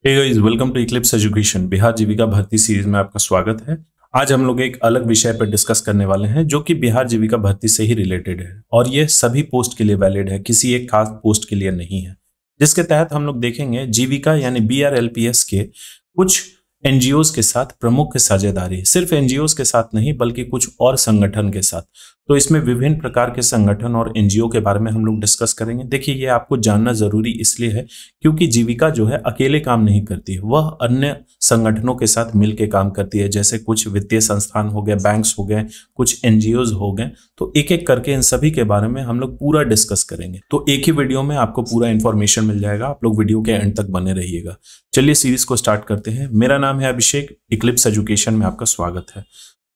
Hey guys, welcome to Eclipse education. Bihar जीविका भर्ती series में आपका स्वागत है। आज हम लोग एक अलग विषय पर डिस्कस करने वाले हैं जो कि बिहार जीविका भर्ती से ही रिलेटेड है और ये सभी पोस्ट के लिए वैलिड है, किसी एक खास पोस्ट के लिए नहीं है। जिसके तहत हम लोग देखेंगे जीविका यानी BRLPS के कुछ एनजीओज के साथ प्रमुख साझेदारी, सिर्फ एनजीओज के साथ नहीं बल्कि कुछ और संगठन के साथ। तो इसमें विभिन्न प्रकार के संगठन और एनजीओ के बारे में हम लोग डिस्कस करेंगे। देखिए, ये आपको जानना जरूरी इसलिए है क्योंकि जीविका जो है अकेले काम नहीं करती, वह अन्य संगठनों के साथ मिलकर काम करती है। जैसे कुछ वित्तीय संस्थान हो गए, बैंक्स हो गए, कुछ एनजीओज हो गए। तो एक एक करके इन सभी के बारे में हम लोग पूरा डिस्कस करेंगे। तो एक ही वीडियो में आपको पूरा इंफॉर्मेशन मिल जाएगा। आप लोग वीडियो के एंड तक बने रहिएगा। चलिए सीरीज को स्टार्ट करते हैं। मेरा नाम है अभिषेक, इक्लिप्स एजुकेशन में आपका स्वागत है।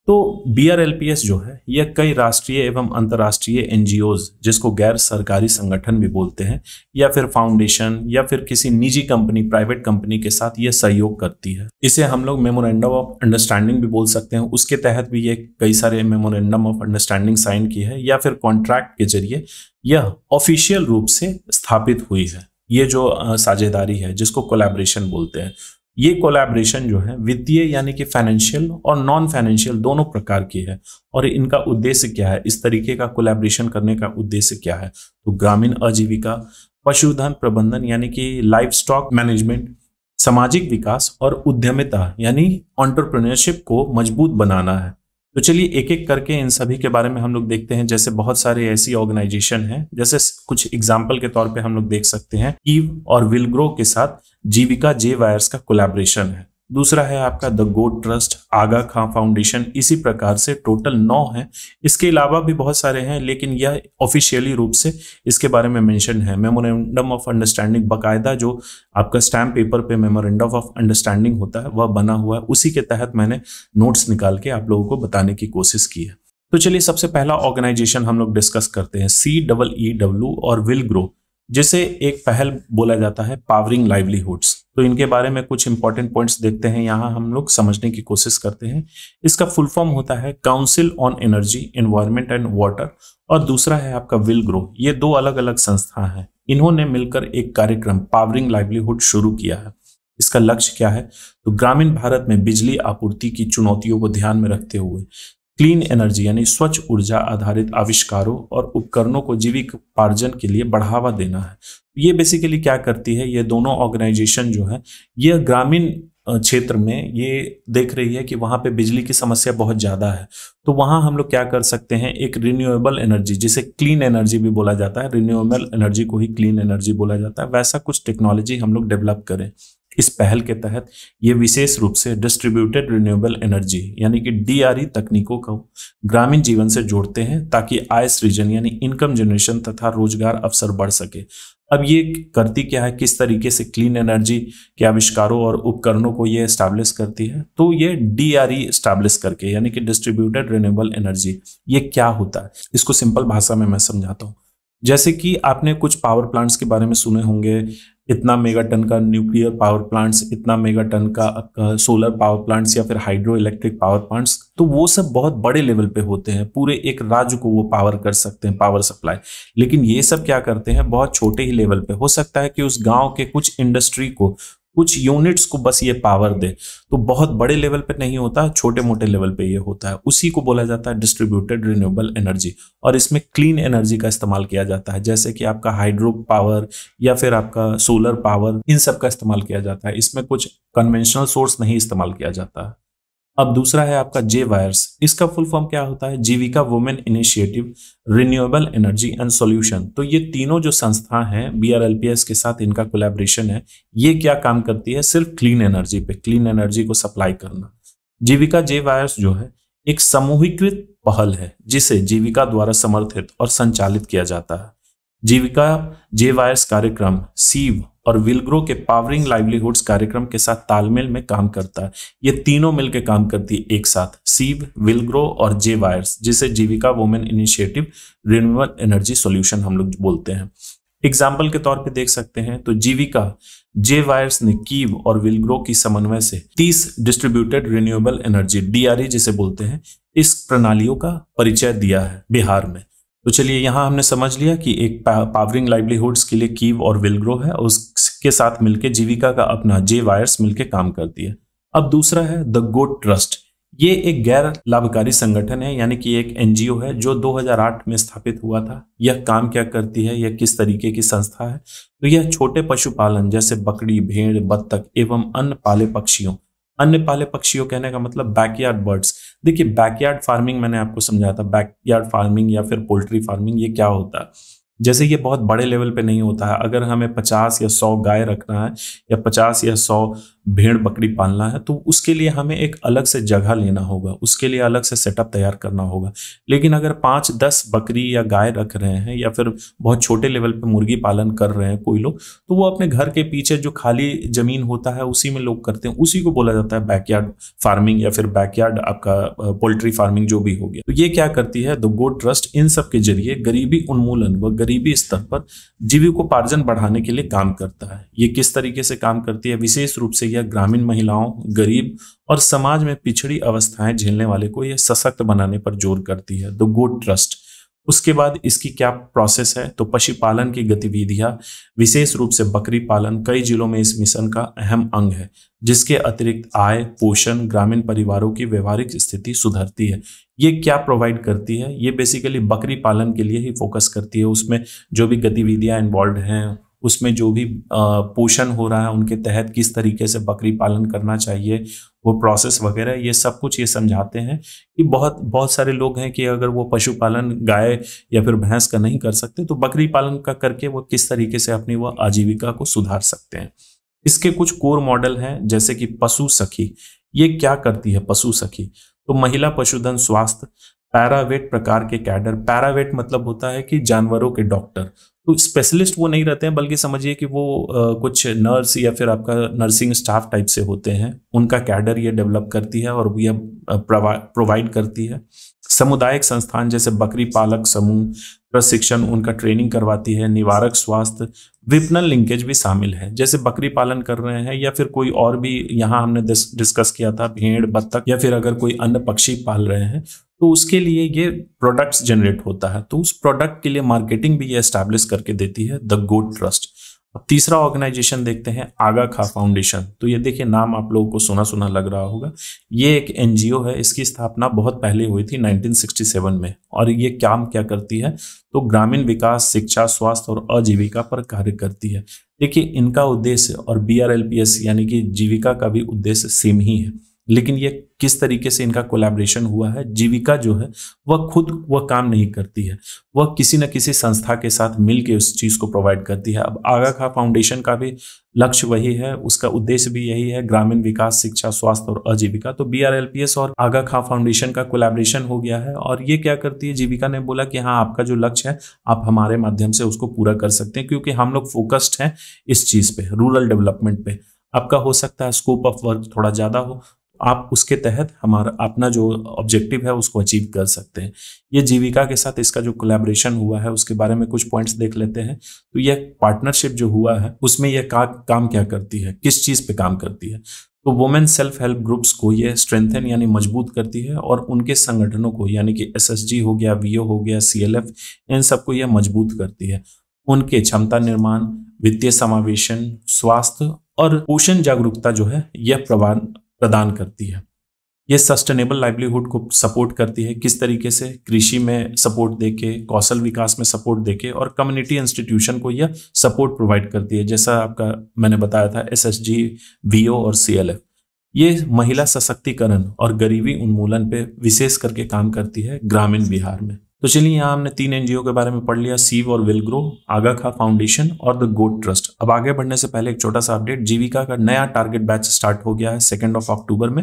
तो BRLPS जो है यह कई राष्ट्रीय एवं अंतर्राष्ट्रीय एनजीओज, जिसको गैर सरकारी संगठन भी बोलते हैं, या फिर फाउंडेशन या फिर किसी निजी कंपनी, प्राइवेट कंपनी के साथ यह सहयोग करती है। इसे हम लोग मेमोरेंडम ऑफ अंडरस्टैंडिंग भी बोल सकते हैं। उसके तहत भी ये कई सारे मेमोरेंडम ऑफ अंडरस्टैंडिंग साइन की है, या फिर कॉन्ट्रैक्ट के जरिए यह ऑफिशियल रूप से स्थापित हुई है। ये जो साझेदारी है जिसको कोलैबोरेशन बोलते हैं, ये कोलैबोरेशन जो है वित्तीय यानी कि फाइनेंशियल और नॉन फाइनेंशियल दोनों प्रकार की है। और इनका उद्देश्य क्या है, इस तरीके का कोलैबोरेशन करने का उद्देश्य क्या है? तो ग्रामीण आजीविका, पशुधन प्रबंधन यानी कि लाइव स्टॉक मैनेजमेंट, सामाजिक विकास और उद्यमिता यानी एंटरप्रेन्योरशिप को मजबूत बनाना है। तो चलिए एक एक करके इन सभी के बारे में हम लोग देखते हैं। जैसे बहुत सारे ऐसी ऑर्गेनाइजेशन हैं, जैसे कुछ एग्जाम्पल के तौर पे हम लोग देख सकते हैं कीव और विलग्रो के साथ जीविका जे वायर्स का कोलैबोरेशन है। दूसरा है आपका the Goat Trust, Aga Khan foundation. इसी प्रकार से टोटल 9 है। इसके अलावा भी बहुत सारे हैं, लेकिन यह ऑफिशियली रूप से इसके बारे में मेंशन है। मेमोरेंडम ऑफ अंडरस्टैंडिंग, बाकायदा जो आपका स्टैम्प पेपर पे मेमोरेंडम ऑफ अंडरस्टैंडिंग होता है वह बना हुआ है। उसी के तहत मैंने नोट्स निकाल के आप लोगों को बताने की कोशिश की है। तो चलिए सबसे पहला ऑर्गेनाइजेशन हम लोग डिस्कस करते हैं, CEEW और विलग्रो, जिसे एक पहल बोला जाता है पावरिंग लाइवलीहुड्स। तो इनके बारे में कुछ इंपॉर्टेंट पॉइंट्स देखते हैं, यहाँ हम लोग समझने की कोशिश करते हैं। इसका फुल फॉर्म होता है council on energy, environment and water, और दूसरा है आपका विलग्रो। ये दो अलग अलग संस्था हैं। इन्होंने मिलकर एक कार्यक्रम पावरिंग लाइवलीहुड शुरू किया है। इसका लक्ष्य क्या है? तो ग्रामीण भारत में बिजली आपूर्ति की चुनौतियों को ध्यान में रखते हुए क्लीन एनर्जी यानी स्वच्छ ऊर्जा आधारित आविष्कारों और उपकरणों को जीविकोपार्जन के लिए बढ़ावा देना है। ये बेसिकली क्या करती है, ये दोनों ऑर्गेनाइजेशन जो है ये ग्रामीण क्षेत्र में ये देख रही है कि वहां पे बिजली की समस्या बहुत ज्यादा है। तो वहां हम लोग क्या कर सकते हैं, एक रिन्यूएबल एनर्जी, जिसे क्लीन एनर्जी भी बोला जाता है, रिन्यूएबल एनर्जी को ही क्लीन एनर्जी बोला जाता है, वैसा कुछ टेक्नोलॉजी हम लोग डेवलप करें। इस पहल के तहत ये विशेष रूप से डिस्ट्रीब्यूटेड रिन्यूएबल एनर्जी यानी कि DRE तकनीकों को ग्रामीण जीवन से जोड़ते हैं ताकि आय सृजन यानी इनकम जनरेशन तथा रोजगार अवसर बढ़ सके। अब ये करती क्या है, किस तरीके से क्लीन एनर्जी के आविष्कारों और उपकरणों को ये एस्टैब्लिश करती है? तो ये DRE एस्टैब्लिश करके यानी कि डिस्ट्रीब्यूटेड रिन्यूएबल एनर्जी, ये क्या होता है इसको सिंपल भाषा में मैं समझाता हूँ। जैसे कि आपने कुछ पावर प्लांट्स के बारे में सुने होंगे, इतना मेगाटन का न्यूक्लियर पावर प्लांट्स, इतना मेगाटन का सोलर पावर प्लांट्स या फिर हाइड्रो इलेक्ट्रिक पावर प्लांट्स। तो वो सब बहुत बड़े लेवल पे होते हैं, पूरे एक राज्य को वो पावर कर सकते हैं, पावर सप्लाई। लेकिन ये सब क्या करते हैं, बहुत छोटे ही लेवल पे। हो सकता है कि उस गांव के कुछ इंडस्ट्री को, कुछ यूनिट्स को बस ये पावर दे। तो बहुत बड़े लेवल पे नहीं होता, छोटे मोटे लेवल पे ये होता है। उसी को बोला जाता है डिस्ट्रीब्यूटेड रिन्यूएबल एनर्जी। और इसमें क्लीन एनर्जी का इस्तेमाल किया जाता है, जैसे कि आपका हाइड्रो पावर या फिर आपका सोलर पावर, इन सब का इस्तेमाल किया जाता है। इसमें कुछ कन्वेंशनल सोर्स नहीं इस्तेमाल किया जाता है। अब दूसरा है आपका जे वायर्स। इसका फुल फॉर्म क्या होता है? जीविका women initiative, renewable energy and solution. तो ये तीनों जो संस्था हैं BRLPS के साथ इनका कोलैबोरेशन है। ये क्या काम करती है? सिर्फ क्लीन एनर्जी पे, क्लीन एनर्जी को सप्लाई करना। जीविका जे वायर्स जो है एक समूहीकृत पहल है जिसे जीविका द्वारा समर्थित और संचालित किया जाता है। जीविका जे वायर्स कार्यक्रम सीव और विलग्रो के पावरिंग लाइवलीहुड्स कार्यक्रम के साथ तालमेल में काम करता है। ये तीनों मिलकर काम करती है एक साथ, सीव, विलग्रो और जे वायर्स, जिसे जीविका women initiative renewable energy solution हम लोग बोलते हैं। एग्जाम्पल के तौर पे देख सकते हैं तो जीविका जे वायर्स ने कीव और विलग्रो की समन्वय से 30 डिस्ट्रीब्यूटेड रिन्यूएबल एनर्जी DRE जिसे बोलते हैं, इस प्रणालियों का परिचय दिया है बिहार में। तो चलिए यहाँ हमने समझ लिया कि एक पावरिंग लाइवलीहुड्स के लिए कीव और विलग्रो है, और उसके साथ मिलके जीविका का अपना जे वायर्स मिलके काम करती है। अब दूसरा है द गोट ट्रस्ट। ये एक गैर लाभकारी संगठन है, यानी कि एक एनजीओ है जो 2008 में स्थापित हुआ था। यह काम क्या करती है, यह किस तरीके की संस्था है? तो यह छोटे पशुपालन जैसे बकरी, भेड़, बत्तख एवं अन्य पाले पक्षियों कहने का मतलब बैकयार्ड बर्ड्स। देखिए, बैकयार्ड फार्मिंग मैंने आपको समझाया था। बैकयार्ड फार्मिंग या फिर पोल्ट्री फार्मिंग, ये क्या होता है? जैसे ये बहुत बड़े लेवल पे नहीं होता है। अगर हमें 50 या 100 गाय रखना है या 50 या 100 भेड़ बकरी पालना है, तो उसके लिए हमें एक अलग से जगह लेना होगा, उसके लिए अलग से सेटअप तैयार करना होगा। लेकिन अगर 5-10 बकरी या गाय रख रहे हैं या फिर बहुत छोटे लेवल पे मुर्गी पालन कर रहे हैं कोई लोग, तो वो अपने घर के पीछे जो खाली जमीन होता है उसी में लोग करते हैं। उसी को बोला जाता है बैकयार्ड फार्मिंग या फिर बैकयार्ड आपका पोल्ट्री फार्मिंग, जो भी हो गया। तो ये क्या करती है द गोट ट्रस्ट? इन सब के जरिए गरीबी उन्मूलन व गरीबी स्तर पर जीविकोपार्जन बढ़ाने के लिए काम करता है। ये किस तरीके से काम करती है? विशेष रूप से यह ग्रामीण महिलाओं, गरीब और समाज में पिछड़ी अवस्थाएं झेलने वाले को यह सशक्त बनाने पर जोर करती है द गोट ट्रस्ट। उसके बाद इसकी क्या प्रोसेस है? तो पशुपालन की गतिविधियां, विशेष रूप से बकरी पालन, कई जिलों में इस मिशन का अहम अंग है, जिसके अतिरिक्त आय, पोषण, ग्रामीण परिवारों की व्यवहारिक स्थिति सुधरती है। ये क्या प्रोवाइड करती है? ये बेसिकली बकरी पालन के लिए ही फोकस करती है। उसमें जो भी गतिविधियां इन्वॉल्व हैं, उसमें जो भी पोषण हो रहा है, उनके तहत किस तरीके से बकरी पालन करना चाहिए, वो प्रोसेस वगैरह, ये सब कुछ ये समझाते हैं। कि बहुत सारे लोग हैं कि अगर वो पशुपालन गाय या फिर भैंस का नहीं कर सकते, तो बकरी पालन का करके वो किस तरीके से अपनी वो आजीविका को सुधार सकते हैं। इसके कुछ कोर मॉडल हैं, जैसे कि पशु सखी। ये क्या करती है पशु सखी? तो महिला पशुधन स्वास्थ्य, पैरावेट प्रकार के कैडर। पैरावेट मतलब होता है कि जानवरों के डॉक्टर। तो स्पेशलिस्ट वो नहीं रहते हैं, बल्कि समझिए कि वो कुछ नर्स या फिर आपका नर्सिंग स्टाफ टाइप से होते हैं। उनका कैडर ये डेवलप करती है और ये प्रोवाइड करती है। सामुदायिक संस्थान जैसे बकरी पालक समूह प्रशिक्षण, उनका ट्रेनिंग करवाती है। निवारक स्वास्थ्य, विपणन लिंकेज भी शामिल है। जैसे बकरी पालन कर रहे हैं या फिर कोई और भी, यहाँ हमने डिस्कस किया था भेड़, बत्तख या फिर अगर कोई अन्य पक्षी पाल रहे हैं, तो उसके लिए ये प्रोडक्ट्स जनरेट होता है। तो उस प्रोडक्ट के लिए मार्केटिंग भी ये एस्टैब्लिश करके देती है द गोट ट्रस्ट। अब तीसरा ऑर्गेनाइजेशन देखते हैं, आगा खा फाउंडेशन। तो ये देखिए, नाम आप लोगों को सुना सुना लग रहा होगा। ये एक एनजीओ है। इसकी स्थापना बहुत पहले हुई थी 1967 में। और ये काम क्या करती है? तो ग्रामीण विकास, शिक्षा, स्वास्थ्य और आजीविका पर कार्य करती है। देखिए, इनका उद्देश्य और BRLPS यानी कि जीविका का भी उद्देश्य सेम ही है, लेकिन ये किस तरीके से इनका कोलैबोरेशन हुआ है। जीविका जो है वह खुद वह काम नहीं करती है, वह किसी न किसी संस्था के साथ मिलकर उस चीज को प्रोवाइड करती है। अब आगा खा फाउंडेशन का भी लक्ष्य वही है, उसका उद्देश्य भी यही है, ग्रामीण विकास, शिक्षा, स्वास्थ्य और आजीविका। तो BRLPS और आगा खा फाउंडेशन का कोलैबोरेशन हो गया है। और ये क्या करती है? जीविका ने बोला कि हाँ, आपका जो लक्ष्य है आप हमारे माध्यम से उसको पूरा कर सकते हैं, क्योंकि हम लोग फोकस्ड हैं इस चीज पे, रूरल डेवलपमेंट पे। आपका हो सकता है स्कोप ऑफ वर्क थोड़ा ज्यादा हो, आप उसके तहत हमारा अपना जो ऑब्जेक्टिव है उसको अचीव कर सकते हैं। ये जीविका के साथ इसका जो कोलैबोरेशन हुआ है उसके बारे में कुछ पॉइंट्स देख लेते हैं। तो यह पार्टनरशिप जो हुआ है उसमें यह काम क्या करती है, किस चीज पे काम करती है? तो वुमेन सेल्फ हेल्प ग्रुप्स को यह स्ट्रेंथन यानी मजबूत करती है, और उनके संगठनों को यानी कि SSG हो गया, VO हो गया, CLF, इन सबको यह मजबूत करती है। उनके क्षमता निर्माण, वित्तीय समावेशन, स्वास्थ्य और पोषण जागरूकता जो है यह प्रदान करती है। ये सस्टेनेबल लाइवलीहुड को सपोर्ट करती है। किस तरीके से? कृषि में सपोर्ट देके, कौशल विकास में सपोर्ट देके, और कम्युनिटी इंस्टीट्यूशन को यह सपोर्ट प्रोवाइड करती है। जैसा आपका मैंने बताया था SSG, VO और CLF। ये महिला सशक्तिकरण और गरीबी उन्मूलन पे विशेष करके काम करती है ग्रामीण बिहार में। तो चलिए, यहाँ हमने 3 NGO के बारे में पढ़ लिया, सीव और विलग्रो, आगा खा फाउंडेशन और द गोट ट्रस्ट। अब आगे बढ़ने से पहले एक छोटा सा अपडेट, जीविका का नया टारगेट बैच स्टार्ट हो गया है 2 अक्टूबर में।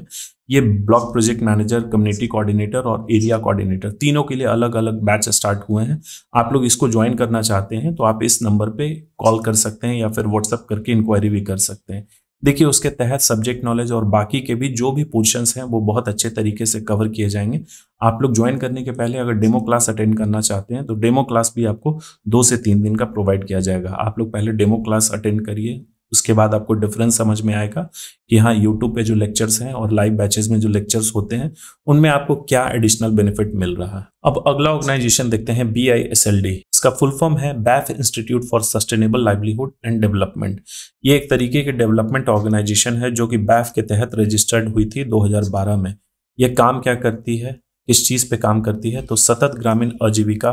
ये block project manager, community coordinator और एरिया कोऑर्डिनेटर, तीनों के लिए अलग अलग बैच स्टार्ट हुए हैं। आप लोग इसको ज्वाइन करना चाहते हैं तो आप इस नंबर पे कॉल कर सकते हैं या फिर व्हाट्सएप करके इंक्वायरी भी कर सकते हैं। देखिए, उसके तहत सब्जेक्ट नॉलेज और बाकी के भी जो भी पोर्शंस हैं वो बहुत अच्छे तरीके से कवर किए जाएंगे। आप लोग ज्वाइन करने के पहले अगर डेमो क्लास अटेंड करना चाहते हैं तो डेमो क्लास भी आपको 2 से 3 दिन का प्रोवाइड किया जाएगा। आप लोग पहले डेमो क्लास अटेंड करिए, उसके बाद आपको डिफरेंस समझ में आएगा कि हाँ यूट्यूब पे जो लेक्चर्स हैं और लाइव बैचेस में जो लेक्चर्स होते हैं उनमें आपको क्या एडिशनल बेनिफिट मिल रहा है। अब अगला ऑर्गेनाइजेशन देखते हैं BISLD। इसका फुल फॉर्म है BAIF institute for sustainable livelihood and development. ये एक तरीके की डेवलपमेंट ऑर्गेनाइजेशन है जो कि बैफ के तहत रजिस्टर्ड हुई थी 2012 में। ये काम क्या करती है, किस चीज पे काम करती है, तो सतत ग्रामीण आजीविका,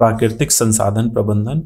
प्राकृतिक संसाधन प्रबंधन,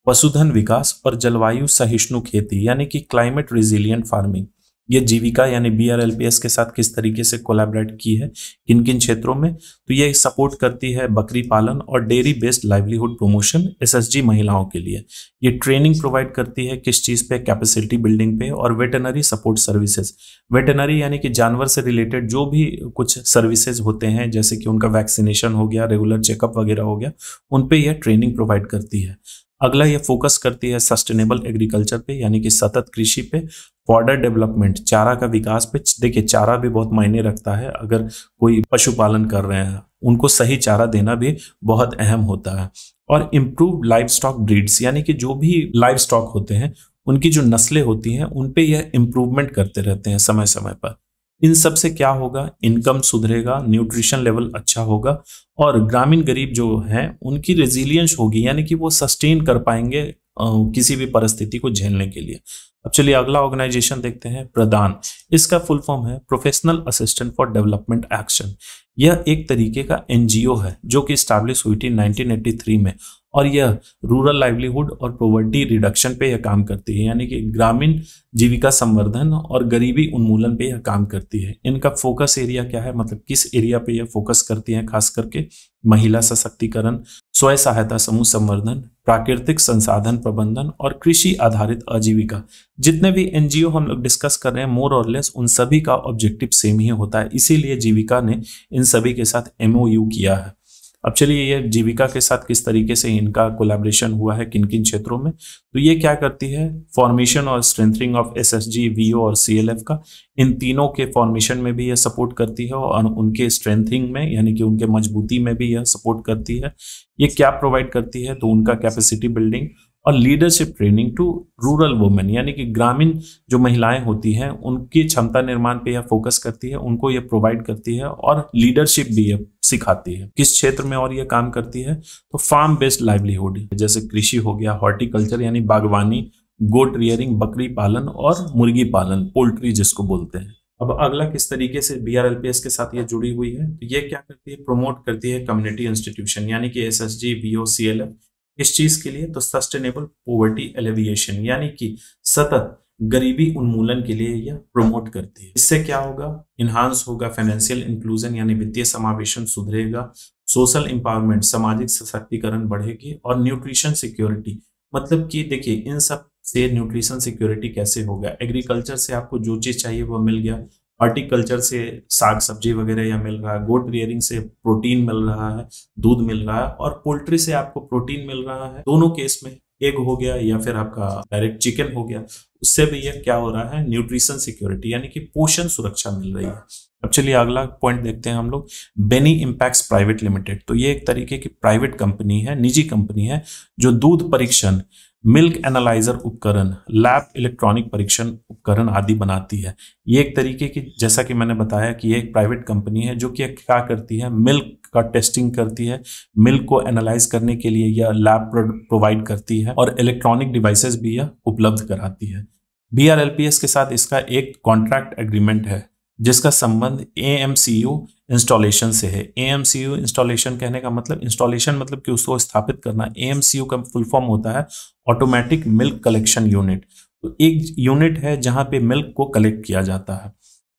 पशुधन विकास और जलवायु सहिष्णु खेती यानी कि क्लाइमेट रिजिलियंट फार्मिंग। ये जीविका यानी BRLPS के साथ किस तरीके से कोलैबोरेट की है, किन किन क्षेत्रों में, तो ये सपोर्ट करती है बकरी पालन और dairy based livelihood promotion SSG महिलाओं के लिए। ये ट्रेनिंग प्रोवाइड करती है किस चीज पे, कैपेसिटी बिल्डिंग पे और वेटरनरी सपोर्ट सर्विसेज। वेटरनरी यानी कि जानवर से रिलेटेड जो भी कुछ सर्विसेज होते हैं जैसे कि उनका वैक्सीनेशन हो गया, रेगुलर चेकअप वगैरह हो गया, उन पे यह ट्रेनिंग प्रोवाइड करती है। अगला ये फोकस करती है सस्टेनेबल एग्रीकल्चर पे यानी कि सतत कृषि पे, फॉडर डेवलपमेंट, चारा का विकास पे। देखिए चारा भी बहुत मायने रखता है, अगर कोई पशुपालन कर रहे हैं उनको सही चारा देना भी बहुत अहम होता है। और इम्प्रूव लाइव स्टॉक ब्रीड्स यानी कि जो भी लाइव स्टॉक होते हैं उनकी जो नस्लें होती हैं उन पे यह इम्प्रूवमेंट करते रहते हैं समय समय पर। इन सब से क्या होगा, इनकम सुधरेगा, न्यूट्रिशन लेवल अच्छा होगा और ग्रामीण गरीब जो हैं उनकी रेजिलियंस होगी यानी कि वो सस्टेन कर पाएंगे किसी भी परिस्थिति को झेलने के लिए। अब चलिए अगला ऑर्गेनाइजेशन देखते हैं प्रदान। इसका फुल फॉर्म है professional assistant for development action. यह एक तरीके का NGO है जो कि स्टैब्लिश हुई थी 1983 में और यह रूरल लाइवलीहुड और पॉवर्टी रिडक्शन पे यह काम करती है यानी कि ग्रामीण जीविका संवर्धन और गरीबी उन्मूलन पे यह काम करती है। इनका फोकस एरिया क्या है, मतलब किस एरिया पे यह फोकस करती है, खास करके महिला सशक्तिकरण, स्वयं सहायता समूह संवर्धन, प्राकृतिक संसाधन प्रबंधन और कृषि आधारित आजीविका। जितने भी NGO हम लोग डिस्कस कर रहे हैं मोर और लेस उन सभी का ऑब्जेक्टिव सेम ही होता है, इसीलिए जीविका ने इन सभी के साथ MOU किया है। अब चलिए ये जीविका के साथ किस तरीके से इनका कोलैबोरेशन हुआ है, किन किन क्षेत्रों में, तो ये क्या करती है, फॉर्मेशन और स्ट्रेंथनिंग ऑफ SSG, VO और CLF का, इन तीनों के फॉर्मेशन में भी यह सपोर्ट करती है और उनके स्ट्रेंथिंग में यानी कि उनके मजबूती में भी यह सपोर्ट करती है। ये क्या प्रोवाइड करती है, तो उनका कैपेसिटी बिल्डिंग और leadership training to rural women यानी कि ग्रामीण जो महिलाएं होती हैं उनकी क्षमता निर्माण पे यह फोकस करती है, उनको यह प्रोवाइड करती है और लीडरशिप भी यह सिखाती है। किस क्षेत्र में और यह काम करती है, तो फार्म बेस्ड लाइवलीहुड जैसे कृषि हो गया, हॉर्टिकल्चर यानी बागवानी, गोट रियरिंग बकरी पालन और मुर्गी पालन, पोल्ट्री जिसको बोलते हैं। अब अगला किस तरीके से BRLPS के साथ ये जुड़ी हुई है, तो ये क्या करती है, प्रमोट करती है कम्युनिटी इंस्टीट्यूशन यानी कि SSG, VO, CLF। इस चीज के लिए तो सस्टेनेबल पॉवर्टी एलिविएशन यानी कि सतत गरीबी उन्मूलन के लिए यह प्रमोट करती है। इससे क्या होगा, इन्हांस होगा फाइनेंशियल इंक्लूजन यानी वित्तीय समावेशन सुधरेगा, सोशल एम्पावरमेंट सामाजिक सशक्तिकरण बढ़ेगी और न्यूट्रिशन सिक्योरिटी, मतलब कि देखिए इन सब से न्यूट्रिशन सिक्योरिटी कैसे होगा, एग्रीकल्चर से आपको जो चीज चाहिए वो मिल गया, हॉर्टिकल्चर से साग सब्जी वगैरह या मिल रहा है, गोट रियरिंग से प्रोटीन मिल रहा है, दूध मिल रहा है और पोल्ट्री से आपको प्रोटीन मिल रहा है। दोनों केस में एग हो गया या फिर आपका डायरेक्ट चिकन हो गया, उससे भी ये क्या हो रहा है, न्यूट्रिशन सिक्योरिटी यानी कि पोषण सुरक्षा मिल रही है। अब चलिए अगला पॉइंट देखते हैं हम लोग, बेनी इम्पैक्ट्स प्राइवेट लिमिटेड। तो ये एक तरीके की प्राइवेट कंपनी है, निजी कंपनी है जो दूध परीक्षण, मिल्क एनालाइजर उपकरण, लैब इलेक्ट्रॉनिक परीक्षण उपकरण आदि बनाती है। ये एक तरीके की, जैसा कि मैंने बताया कि ये एक प्राइवेट कंपनी है जो कि क्या करती है, मिल्क का टेस्टिंग करती है, मिल्क को एनालाइज करने के लिए यह लैब प्रोवाइड करती है और इलेक्ट्रॉनिक डिवाइसेस भी यह उपलब्ध कराती है। BRLPS के साथ इसका एक कॉन्ट्रैक्ट एग्रीमेंट है जिसका संबंध AMCU इंस्टॉलेशन से है। AMCU इंस्टॉलेशन कहने का मतलब, इंस्टॉलेशन मतलब कि उसको स्थापित करना। AMCU का फुल फॉर्म होता है ऑटोमेटिक मिल्क कलेक्शन यूनिट। तो एक यूनिट है जहां पे मिल्क को कलेक्ट किया जाता है।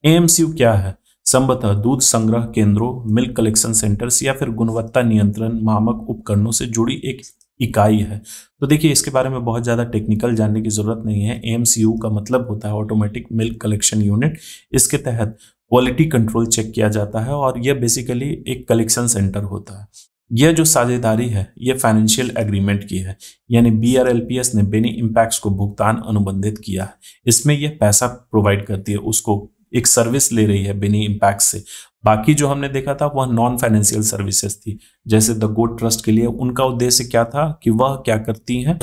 AMCU क्या है, संभवतः दूध संग्रह केंद्रों, मिल्क कलेक्शन सेंटर्स या फिर गुणवत्ता नियंत्रण मानक उपकरणों से जुड़ी एक इकाई है। तो देखिए इसके बारे में बहुत ज़्यादा टेक्निकल जानने की जरूरत नहीं है। AMCU का मतलब होता है ऑटोमेटिक मिल्क कलेक्शन यूनिट। इसके तहत क्वालिटी कंट्रोल चेक किया जाता है और यह बेसिकली एक कलेक्शन सेंटर होता है। यह जो साझेदारी है ये फाइनेंशियल एग्रीमेंट की है, यानी BRLPS ने बेनी इम्पैक्ट्स को भुगतान अनुबंधित किया है। इसमें यह पैसा प्रोवाइड करती है, उसको एक सर्विस ले रही है बेनी इम्पैक्ट से। बाकी जो हमने देखा था वह नॉन फाइनेंशियल सर्विसेज थी, जैसे द गोट ट्रस्ट के लिए उनका उद्देश्य क्या था कि वह क्या करती हैं,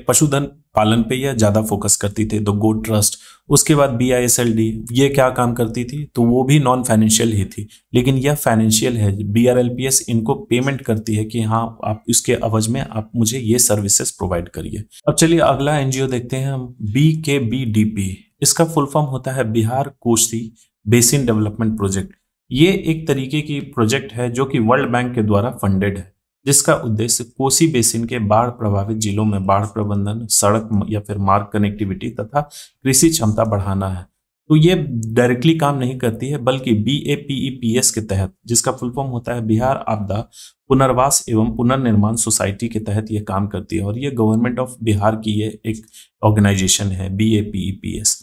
पशुधन पालन पे यह ज्यादा फोकस करती थी, द गोट ट्रस्ट। उसके बाद BISLD, ये क्या काम करती थी, तो वो भी नॉन फाइनेंशियल ही थी, लेकिन यह फाइनेंशियल है। BRLPS इनको पेमेंट करती है कि हाँ आप इसके अवज में आप मुझे ये सर्विसेज प्रोवाइड करिए। अब चलिए अगला NGO देखते हैं हम, BKBDP। इसका फुल फॉर्म होता है Bihar Kosi basin development project. ये एक तरीके की प्रोजेक्ट है जो कि वर्ल्ड बैंक के द्वारा फंडेड है, जिसका उद्देश्य कोसी बेसिन के बाढ़ प्रभावित जिलों में बाढ़ प्रबंधन, सड़क या फिर मार्ग कनेक्टिविटी तथा कृषि क्षमता बढ़ाना है। तो ये डायरेक्टली काम नहीं करती है, बल्कि BAPEPS के तहत, जिसका फुल फॉर्म होता है बिहार आपदा पुनर्वास एवं पुनर्निर्माण सोसाइटी के तहत ये काम करती है। और ये गवर्नमेंट ऑफ बिहार की ये एक ऑर्गेनाइजेशन है BAPEPS।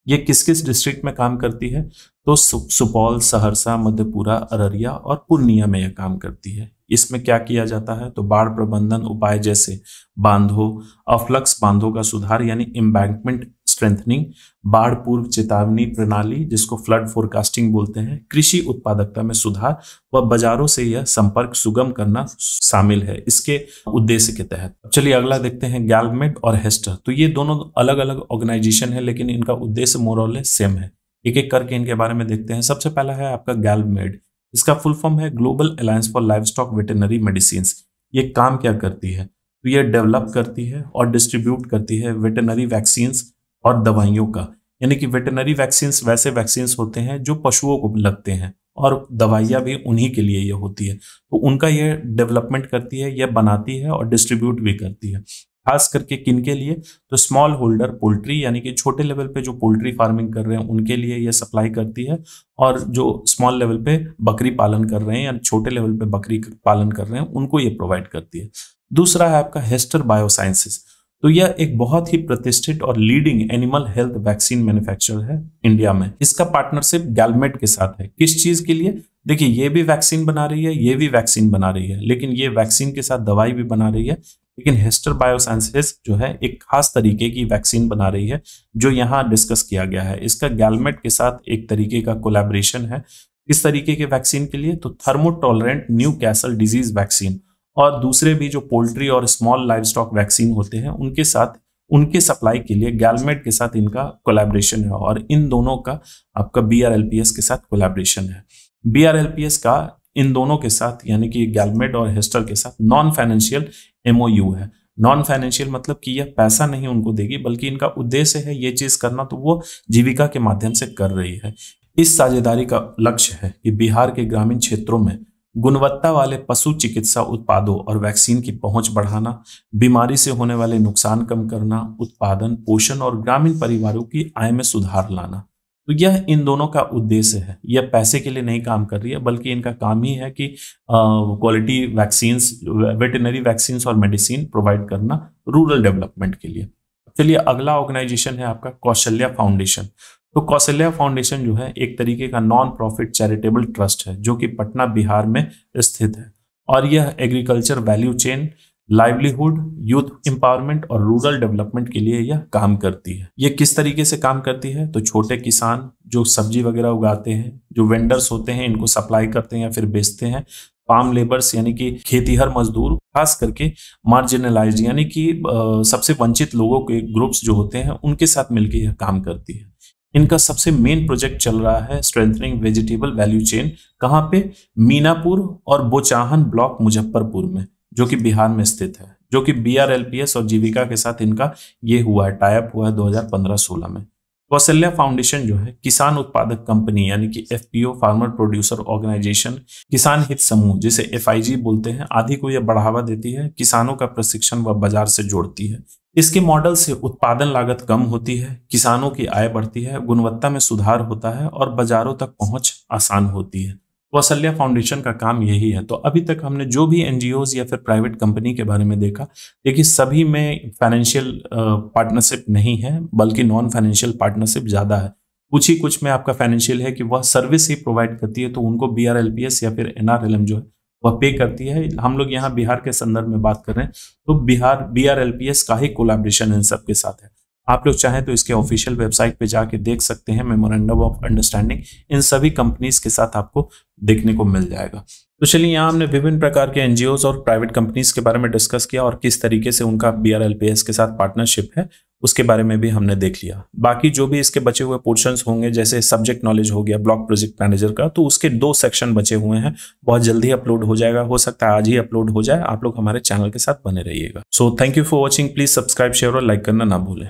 ये किस किस डिस्ट्रिक्ट में काम करती है, तो सुपौल, सहरसा, मधेपुरा, अररिया और पूर्णिया में यह काम करती है। इसमें क्या किया जाता है, तो बाढ़ प्रबंधन उपाय जैसे बांधों, अफ्लक्स बांधों का सुधार यानी एम्बैंकमेंट स्ट्रेंथनिंग, बाढ़ पूर्व चेतावनी प्रणाली जिसको फ्लड फोरकास्टिंग बोलते हैं, कृषि उत्पादकता में सुधार व बाजारों से यह संपर्क सुगम करना शामिल है इसके उद्देश्य के तहत। चलिए अगला देखते हैं, गैलमेड और हेस्टर। तो ये दोनों अलग अलग ऑर्गेनाइजेशन है, लेकिन इनका उद्देश्य मोर और लेस सेम है। एक एक करके इनके बारे में देखते हैं। सबसे पहला है आपका गैलमेड। इसका फुल फॉर्म है global alliance for livestock veterinary medicine. ये काम क्या करती है, तो ये डेवलप करती है और डिस्ट्रीब्यूट करती है वेटरनरी वैक्सीन और दवाइयों का, यानी कि वेटरनरी वैक्सीन वैसे वैक्सीन होते हैं जो पशुओं को लगते हैं, और दवाइयाँ भी उन्हीं के लिए ये होती है। तो उनका ये डेवलपमेंट करती है, ये बनाती है और डिस्ट्रीब्यूट भी करती है। खास करके किन के लिए, तो स्मॉल होल्डर पोल्ट्री, यानी कि छोटे लेवल पे जो पोल्ट्री फार्मिंग कर रहे हैं उनके लिए ये सप्लाई करती है, और जो स्मॉल लेवल पे बकरी पालन कर रहे हैं या छोटे लेवल पे बकरी पालन कर रहे हैं उनको ये प्रोवाइड करती है। दूसरा है आपका हेस्टर बायोसाइंसेस। तो यह एक बहुत ही प्रतिष्ठित और leading animal health vaccine manufacturer है इंडिया में। इसका पार्टनरशिप गैलमेड के साथ है। किस चीज के लिए, देखिए ये भी वैक्सीन बना रही है, ये भी वैक्सीन बना रही है, लेकिन ये वैक्सीन के साथ दवाई भी बना रही है। लेकिन हेस्टर बायोसाइंसेस जो है एक खास तरीके की वैक्सीन बना रही है जो यहाँ डिस्कस किया गया है। इसका गैलमेड के साथ एक तरीके का कोलैबोरेशन है। इस तरीके के वैक्सीन के लिए तो थर्मोटॉलरेंट न्यू कैसल डिजीज वैक्सीन और दूसरे भी जो पोल्ट्री और स्मॉल लाइव स्टॉक वैक्सीन होते हैं उनके साथ उनके सप्लाई के लिए गैलमेड के साथ इनका कोलैबोरेशन है, और इन दोनों का आपका BRLPS के साथ कोलैबोरेशन है। BRLPS का इन दोनों के साथ यानी कि गैलमेड और हेस्टर के साथ नॉन फाइनेंशियल MOU है। नॉन फाइनेंशियल मतलब कि यह पैसा नहीं उनको देगी, बल्कि इनका उद्देश्य है ये चीज करना, तो वो जीविका के माध्यम से कर रही है। इस साझेदारी का लक्ष्य है कि बिहार के ग्रामीण क्षेत्रों में गुणवत्ता वाले पशु चिकित्सा उत्पादों और वैक्सीन की पहुंच बढ़ाना, बीमारी से होने वाले नुकसान कम करना, उत्पादन, पोषण और ग्रामीण परिवारों की आय में सुधार लाना। तो यह इन दोनों का उद्देश्य है। यह पैसे के लिए नहीं काम कर रही है, बल्कि इनका काम ही है कि क्वालिटी वैक्सीन्स, वेटरनरी वैक्सीन्स और मेडिसिन प्रोवाइड करना रूरल डेवलपमेंट के लिए। चलिए अगला ऑर्गेनाइजेशन है आपका कौशल्या फाउंडेशन। तो कौशल्या फाउंडेशन जो है एक तरीके का नॉन प्रॉफिट चैरिटेबल ट्रस्ट है जो कि पटना बिहार में स्थित है, और यह agriculture value chain, livelihood, youth empowerment और रूरल डेवलपमेंट के लिए यह काम करती है। यह किस तरीके से काम करती है, तो छोटे किसान जो सब्जी वगैरह उगाते हैं, जो वेंडर्स होते हैं इनको सप्लाई करते हैं या फिर बेचते हैं, फार्म लेबर्स यानी कि खेतीहर मजदूर, खास करके मार्जिनलाइज्ड यानी कि सबसे वंचित लोगों के ग्रुप्स जो होते हैं उनके साथ मिलकर यह काम करती है। इनका सबसे मेन प्रोजेक्ट चल रहा है स्ट्रेंथनिंग वेजिटेबल वैल्यू चेन, कहाँ पे, मीनापुर और बोचाहन ब्लॉक मुजफ्फरपुर में, जो कि बिहार में स्थित है, जो कि BRLPS और जीविका के साथ इनका ये हुआ है, टाइप हुआ है 2015-16 में। कौशल्या फाउंडेशन जो है किसान उत्पादक कंपनी यानी कि FPO, फार्मर प्रोड्यूसर ऑर्गेनाइजेशन, किसान हित समूह जिसे FIG बोलते हैं, आदि को यह बढ़ावा देती है, किसानों का प्रशिक्षण व बाजार से जोड़ती है। इसके मॉडल से उत्पादन लागत कम होती है, किसानों की आय बढ़ती है, गुणवत्ता में सुधार होता है और बाजारों तक पहुंच आसान होती है। कौशल्या फाउंडेशन का काम यही है। तो अभी तक हमने जो भी NGOs या फिर प्राइवेट कंपनी के बारे में देखा, देखिए सभी में फाइनेंशियल पार्टनरशिप नहीं है, बल्कि नॉन फाइनेंशियल पार्टनरशिप ज्यादा है। कुछ ही कुछ में आपका फाइनेंशियल है कि वह सर्विस ही प्रोवाइड करती है, तो उनको BRLPS या फिर NRLM जो है वह पे करती है। हम लोग यहाँ बिहार के संदर्भ में बात कर रहे हैं, तो बिहार BRLPS का ही कोलैबोरेशन इन सब के साथ है। आप लोग चाहें तो इसके ऑफिशियल वेबसाइट पे जाके देख सकते हैं, मेमोरेंडम ऑफ अंडरस्टैंडिंग इन सभी कंपनीज के साथ आपको देखने को मिल जाएगा। तो चलिए, यहाँ हमने विभिन्न प्रकार के एनजीओज और प्राइवेट कंपनीज के बारे में डिस्कस किया और किस तरीके से उनका BRLPS के साथ पार्टनरशिप है उसके बारे में भी हमने देख लिया। बाकी जो भी इसके बचे हुए पोर्शंस होंगे, जैसे सब्जेक्ट नॉलेज हो गया ब्लॉक प्रोजेक्ट मैनेजर का, तो उसके 2 सेक्शन बचे हुए हैं, बहुत जल्दी अपलोड हो जाएगा, हो सकता है आज ही अपलोड हो जाए। आप लोग हमारे चैनल के साथ बने रहिएगा। So thank you for watching. Please subscribe, share और लाइक करना ना भूलें।